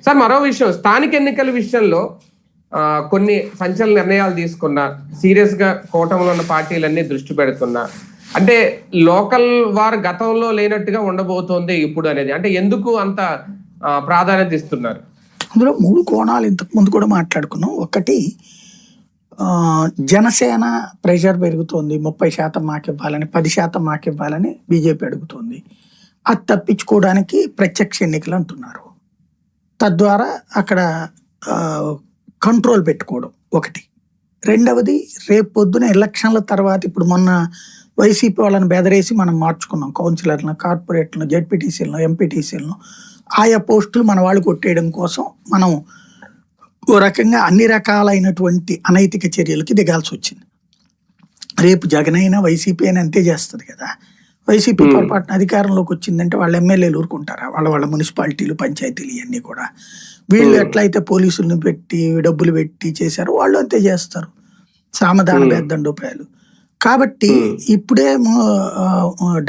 Sir మరో విషయం, స్థానిక ఎన్నికల విషయంలో కొన్ని సంచలన నిర్ణయాలు తీసుకున్నా, సీరియస్ గా కూటమిలో ఉన్న పార్టీలన్నీ దృష్టి పెడుతున్నా, అంటే లోకల్ వారు గతంలో లేనట్టుగా ఉండబోతోంది ఇప్పుడు అనేది, అంటే ఎందుకు అంత ప్రాధాన్యత ఇస్తున్నారు? అందులో 3 కోణాలు ఇంతకు ముందు కూడా మాట్లాడుకున్నాం. ఒకటి, జనసేన ప్రెషర్ పెరుగుతోంది, 30% మాకివ్వాలని, 10% మాకివ్వాలని బీజేపీ అడుగుతోంది. అది తప్పించుకోవడానికి ప్రత్యక్ష ఎన్నికలు అంటున్నారు. తద్వారా అక్కడ కంట్రోల్ పెట్టుకోవడం ఒకటి. రెండవది, రేపు పొద్దున ఎలక్షన్ల తర్వాత, ఇప్పుడు మొన్న వైసీపీ వాళ్ళని బెదరేసి మనం మార్చుకున్నాం కౌన్సిలర్లను, కార్పొరేట్లను, జెడ్పీటీసీలను, ఎంపీటీసీలను. ఆయా పోస్టులు మన వాళ్ళు కొట్టేయడం కోసం మనం ఓ రకంగా అన్ని రకాలైనటువంటి అనైతిక చర్యలకి దిగాల్సి వచ్చింది. రేపు జగన్ అయినా వైసీపీ అయినా అంతే చేస్తుంది కదా. వైసీపీ పొరపాటున అధికారంలోకి వచ్చిందంటే వాళ్ళ ఎమ్మెల్యేలు ఊరుకుంటారా? వాళ్ళ మున్సిపాలిటీలు, పంచాయతీలు ఇవన్నీ కూడా వీళ్ళు ఎట్లయితే పోలీసులను పెట్టి డబ్బులు పెట్టి చేశారో వాళ్ళు అంతే చేస్తారు, సామధాన భేదండోపాయాలు. కాబట్టి ఇప్పుడేమో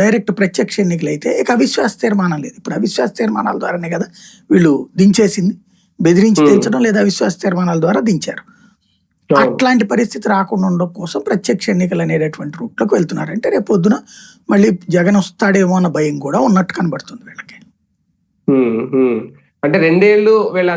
డైరెక్ట్ ప్రత్యక్ష ఎన్నికలు అయితే ఇక అవిశ్వాస తీర్మానం లేదు. ఇప్పుడు అవిశ్వాస తీర్మానాల ద్వారానే కదా వీళ్ళు దించేసింది, బెదిరించి దించడం లేదా అవిశ్వాస తీర్మానాల ద్వారా దించారు. అట్లాంటి పరిస్థితి రాకుండా ఉండడం కోసం ప్రత్యక్ష ఎన్నికలు అనేటటువంటి రూట్లోకి వెళ్తున్నారు. అంటే రేపు పొద్దున మళ్ళీ జగన్ వస్తాడేమో అన్న భయం కూడా ఉన్నట్టు కనబడుతుంది వీళ్ళకి. అంటే 2 ఏళ్ళు వీళ్ళు